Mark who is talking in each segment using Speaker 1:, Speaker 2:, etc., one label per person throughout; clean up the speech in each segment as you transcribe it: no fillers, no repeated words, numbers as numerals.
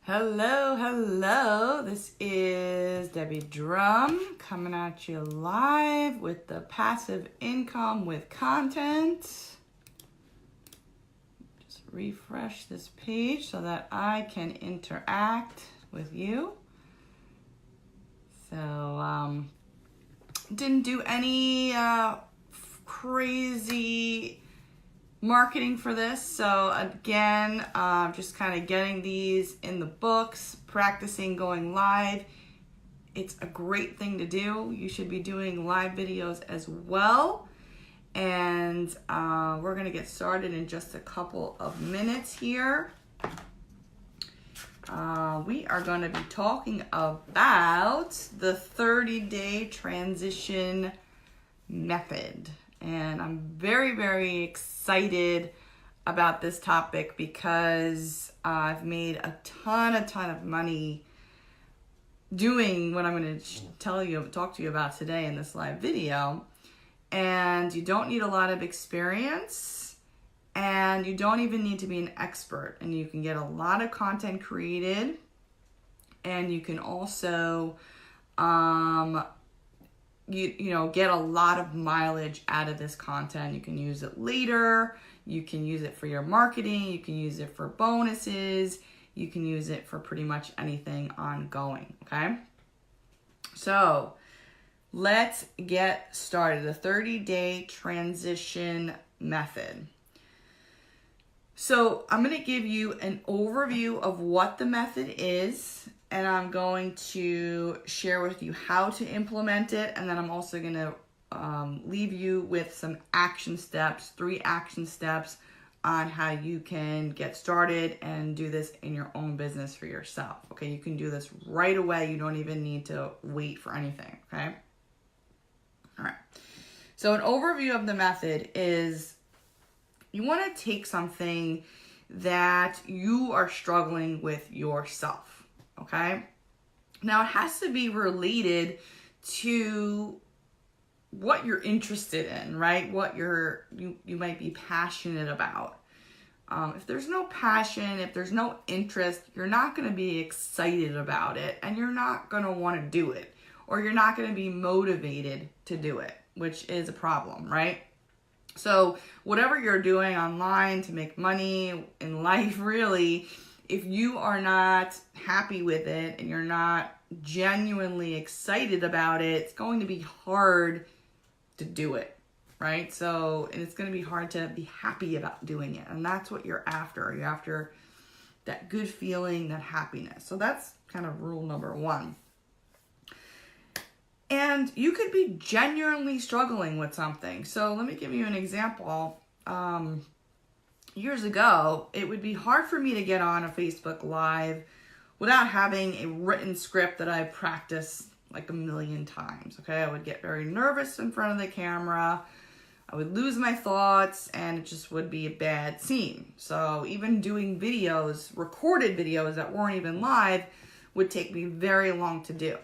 Speaker 1: Hello, hello. This is Debbie Drum coming at you live with the passive income with content. Just refresh this page so that I can interact with you. So, didn't do any crazy marketing for this. So again, just kind of getting these in the books, practicing going live. It's a great thing to do. You should be doing live videos as well. And we're going to get started in just a couple of minutes here. We are going to be talking about the 30-day transition method. And I'm very, very excited about this topic because I've made a ton of money doing what I'm going to talk to you about today in this live video. And you don't need a lot of experience, and you don't even need to be an expert. And you can get a lot of content created, and you can also get a lot of mileage out of this content. You can use it later. You can use it for your marketing. You can use it for bonuses. You can use it for pretty much anything ongoing, okay? So let's get started. The 30-day transition method. So I'm going to give you an overview of what the method is, and I'm going to share with you how to implement it. And then I'm also going to leave you with some action steps, 3 action steps on how you can get started and do this in your own business for yourself. Okay, you can do this right away. You don't even need to wait for anything, okay? All right. So an overview of the method is you want to take something that you are struggling with yourself. Okay. Now it has to be related to what you're interested in, right? What you might be passionate about. If there's no passion, if there's no interest, you're not going to be excited about it, and you're not going to want to do it, or you're not going to be motivated to do it, which is a problem, right? So whatever you're doing online to make money in life, really, if you are not happy with it and you're not genuinely excited about it, it's going to be hard to do it, right? So, and it's going to be hard to be happy about doing it. And that's what you're after. You're after that good feeling, that happiness. So that's kind of rule number 1. And you could be genuinely struggling with something. So let me give you an example. Years ago, it would be hard for me to get on a Facebook Live without having a written script that I practiced like a million times, okay? I would get very nervous in front of the camera. I would lose my thoughts, and it just would be a bad scene. So even doing videos, recorded videos that weren't even live, would take me very long to do.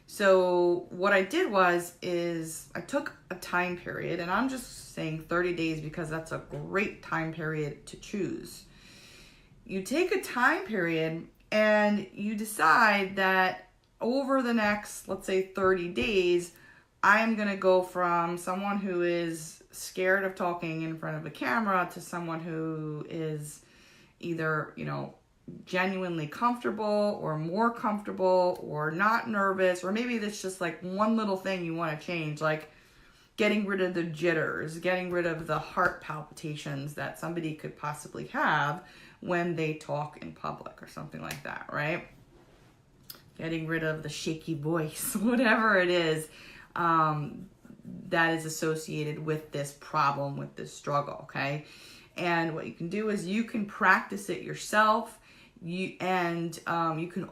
Speaker 1: So what I did is I took a time period, and I'm just saying 30 days because that's a great time period to choose. You take a time period and you decide that over the next, let's say 30 days, I am going to go from someone who is scared of talking in front of a camera to someone who is either, genuinely comfortable or more comfortable or not nervous, or maybe that's just like one little thing you want to change, like getting rid of the jitters, getting rid of the heart palpitations that somebody could possibly have when they talk in public or something like that, right? Getting rid of the shaky voice, whatever it is that is associated with this problem, with this struggle, okay? And what you can do is you can practice it yourself. You can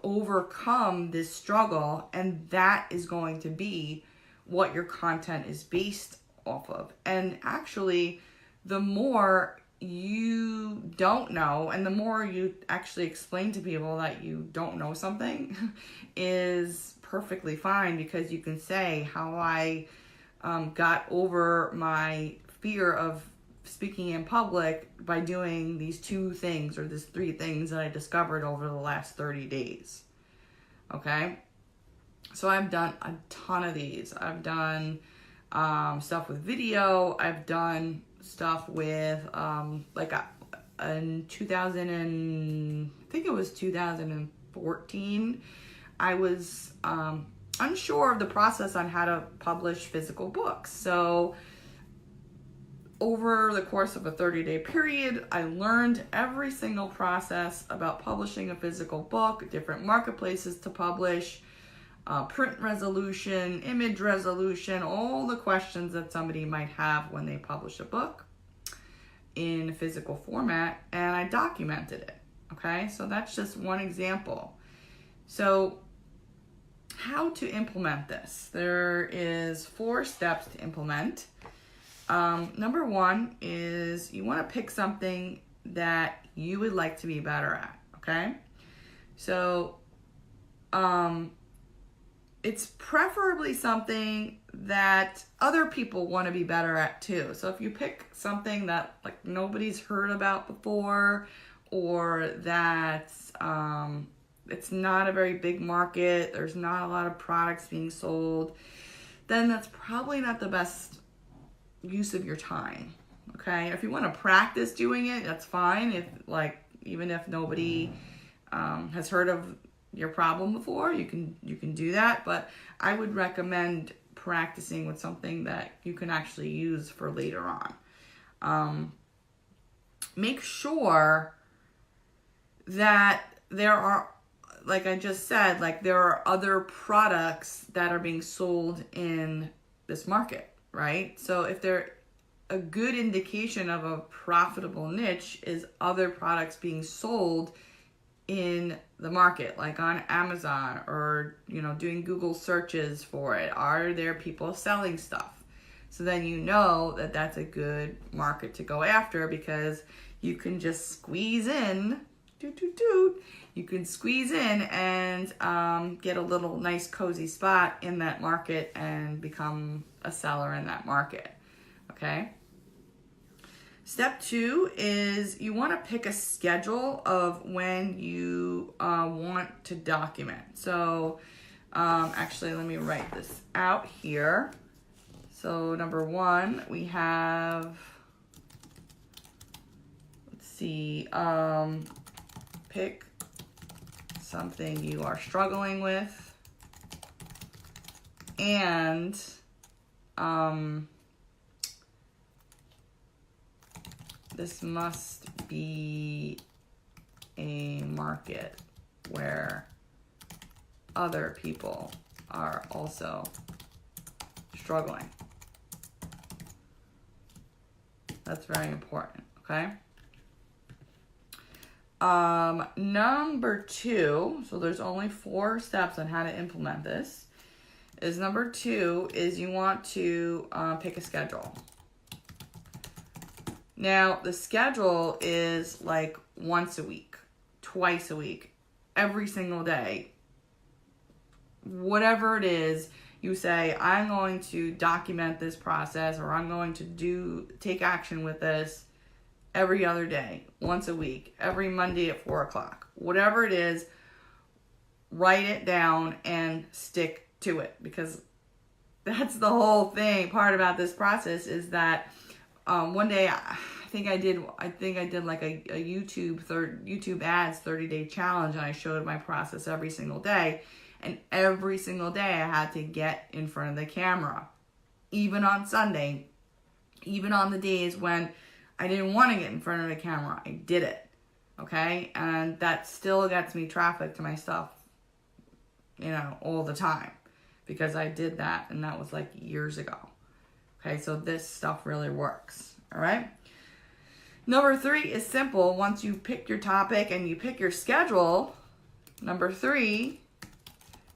Speaker 1: overcome this struggle, and that is going to be what your content is based off of. And actually, the more you don't know, and the more you actually explain to people that you don't know something, is perfectly fine, because you can say how I got over my fear of speaking in public by doing these 2 things or these 3 things that I discovered over the last 30 days. Okay? So I've done a ton of these. I've done stuff with video. I've done stuff with in 2000 and I think it was 2014. I was unsure of the process on how to publish physical books. So over the course of a 30-day period, I learned every single process about publishing a physical book, different marketplaces to publish, print resolution, image resolution, all the questions that somebody might have when they publish a book in physical format, and I documented it. Okay, so that's just one example. So how to implement this? There is 4 steps to implement. Number 1 is you want to pick something that you would like to be better at. Okay, so it's preferably something that other people want to be better at too. So if you pick something that like nobody's heard about before, or that it's not a very big market, there's not a lot of products being sold, then that's probably not the best use of your time. Okay, if you want to practice doing it, that's fine. If even if nobody has heard of your problem before, you can do that, but I would recommend practicing with something that you can actually use for later on. Make sure that there are, like I just said, like there are other products that are being sold in this market, right? So if they're a good indication of a profitable niche is other products being sold in the market, like on Amazon, or doing Google searches for it. Are there people selling stuff? So then you know that that's a good market to go after, because you can just squeeze in, you can squeeze in and get a little nice cozy spot in that market and become a seller in that market. Okay. Step 2 is you want to pick a schedule of when you want to document. So actually, let me write this out here. So number 1, we have, let's see, pick something you are struggling with, and this must be a market where other people are also struggling. That's very important, okay? Number 2, so there's only 4 steps on how to implement this, is number 2 is you want to pick a schedule. Now, the schedule is like once a week, twice a week, every single day. Whatever it is, you say, I'm going to document this process, or I'm going to take action with this every other day, once a week, every Monday at 4 o'clock. Whatever it is, write it down and stick to it, because that's the whole thing. Part about this process is that one day I think I did like a YouTube ads 30-day challenge, and I showed my process every single day. And every single day I had to get in front of the camera, even on Sunday, even on the days when I didn't want to get in front of the camera, I did it. Okay, and that still gets me traffic to my stuff, all the time, because I did that, and that was like years ago. Okay, so this stuff really works. All right. Number 3 is simple. Once you pick your topic and you pick your schedule, number 3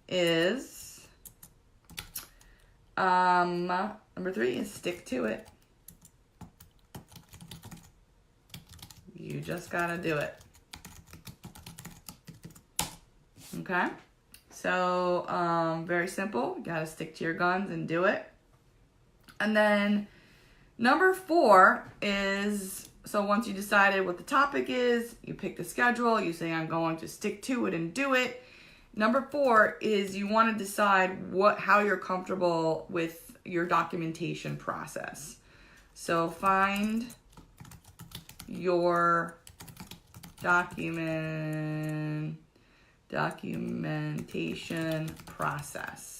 Speaker 1: is stick to it. You just gotta do it. Okay? So, very simple. You gotta stick to your guns and do it. And then Number 4 is, so once you decided what the topic is, you pick the schedule, you say, I'm going to stick to it and do it. Number 4 is you want to decide how you're comfortable with your documentation process. So find your documentation process.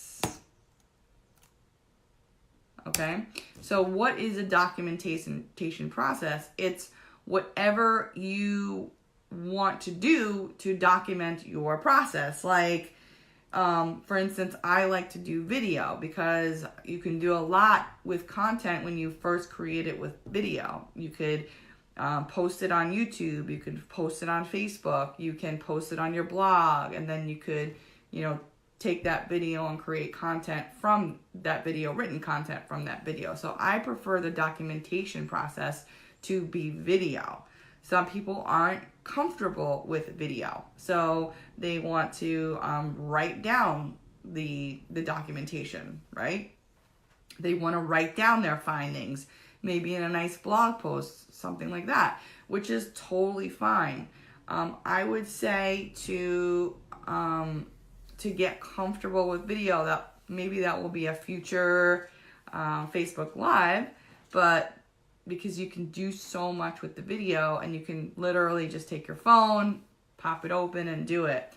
Speaker 1: Okay, so what is a documentation process? It's whatever you want to do to document your process. Like, for instance, I like to do video because you can do a lot with content when you first create it with video. You could post it on YouTube, you could post it on Facebook, you can post it on your blog, and then you could, take that video and create content from that video, written content from that video. So I prefer the documentation process to be video. Some people aren't comfortable with video, so they want to write down the documentation, right? They want to write down their findings, maybe in a nice blog post, something like that, which is totally fine. I would say to get comfortable with video, that maybe that will be a future Facebook Live, but because you can do so much with the video and you can literally just take your phone, pop it open and do it.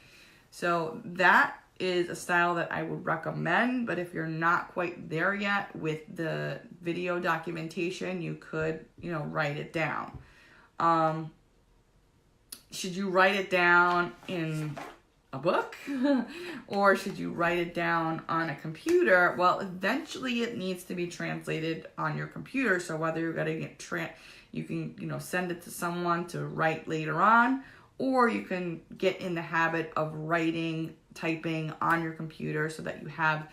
Speaker 1: So that is a style that I would recommend, but if you're not quite there yet with the video documentation, you could, write it down. Should you write it down in a book or should you write it down on a computer? Well, eventually it needs to be translated on your computer. So whether you're going to you can, send it to someone to write later on, or you can get in the habit of typing on your computer so that you have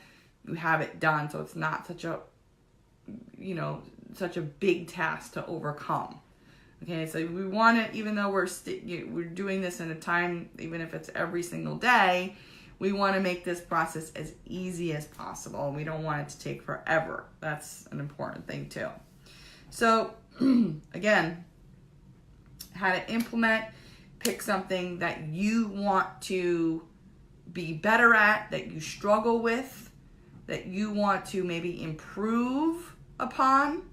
Speaker 1: it done. So it's not such a big task to overcome. Okay, so we want it, even though we're doing this in a time, even if it's every single day, we want to make this process as easy as possible. We don't want it to take forever. That's an important thing too. So again, how to implement, pick something that you want to be better at, that you struggle with, that you want to maybe improve upon,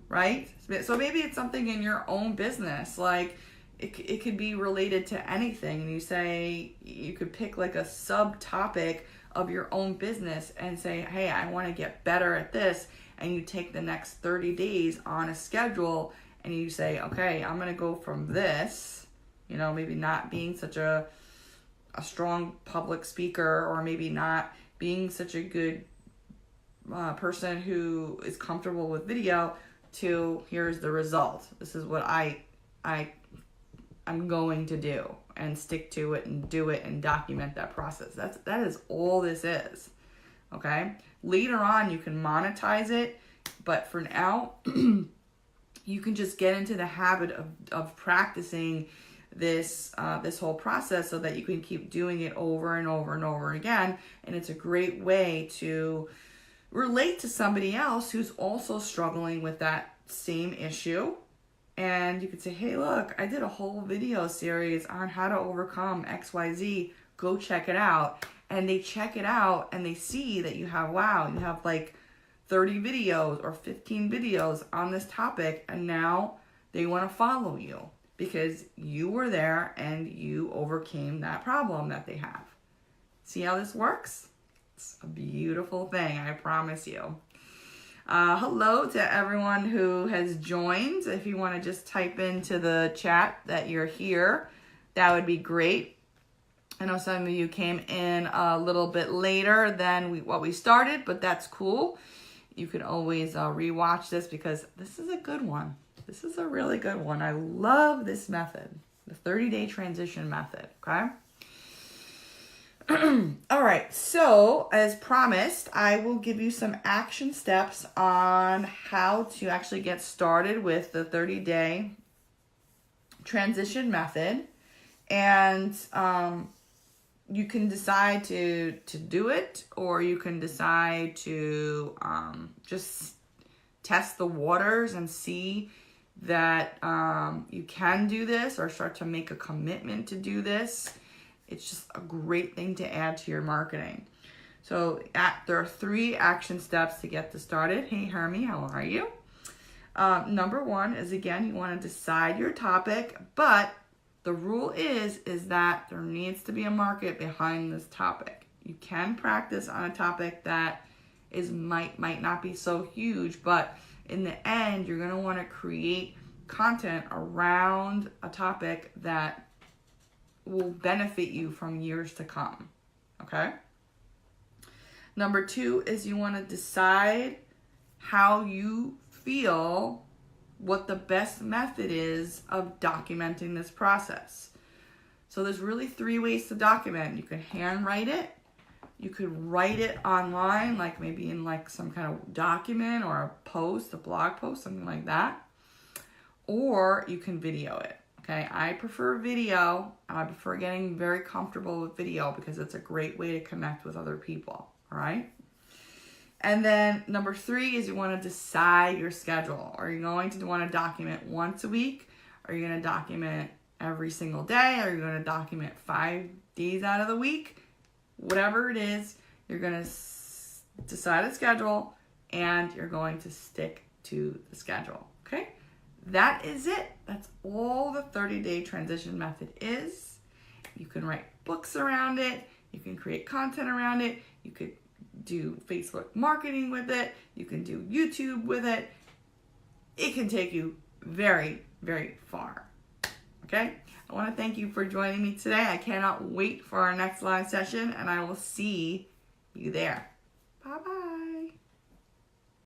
Speaker 1: right? So maybe it's something in your own business, like it could be related to anything. And you could pick like a subtopic of your own business and say, hey, I want to get better at this. And you take the next 30 days on a schedule and you say, okay, I'm going to go from this, maybe not being such a strong public speaker, or maybe not being such a good person who is comfortable with video, to here's the result. This is what I'm going to do, and stick to it and do it and document that process. That is all this is. Okay? Later on you can monetize it, but for now you can just get into the habit of practicing this whole process so that you can keep doing it over and over and over again. And it's a great way to relate to somebody else who's also struggling with that same issue. And you could say, hey, look, I did a whole video series on how to overcome XYZ. Go check it out. And they check it out and they see that you have like 30 videos or 15 videos on this topic. And now they want to follow you because you were there and you overcame that problem that they have. See how this works? It's a beautiful thing, I promise you. Hello to everyone who has joined. If you want to just type into the chat that you're here, that would be great. I know some of you came in a little bit later than what we started, but that's cool. You can always rewatch this because this is a good one. This is a really good one. I love this method, the 30-day transition method, okay? All right, so as promised, I will give you some action steps on how to actually get started with the 30-day transition method. And you can decide to do it, or you can decide to just test the waters and see that you can do this, or start to make a commitment to do this, it's just a great thing to add to your marketing. So there are 3 action steps to get this started. Hey, Hermie, how are you? Number 1 is, again, you want to decide your topic, but the rule is that there needs to be a market behind this topic. You can practice on a topic that might not be so huge, but in the end, you're going to want to create content around a topic that will benefit you from years to come. Okay? Number 2 is you want to decide how you feel, what the best method is of documenting this process. So there's really 3 ways to document. You can handwrite it. You could write it online, like maybe in like some kind of document or a post, a blog post, something like that. Or you can video it. Okay, I prefer video. I prefer getting very comfortable with video because it's a great way to connect with other people. All right. And then number 3 is you want to decide your schedule. Are you going to want to document once a week? Are you going to document every single day? Are you going to document 5 days out of the week? Whatever it is, you're going to decide a schedule and you're going to stick to the schedule. Okay? That is it. That's all the 30-day transition method is. You can write books around it. You can create content around it. You could do Facebook marketing with it. You can do YouTube with it. It can take you very, very far. Okay? I want to thank you for joining me today. I cannot wait for our next live session, and I will see you there. Bye-bye.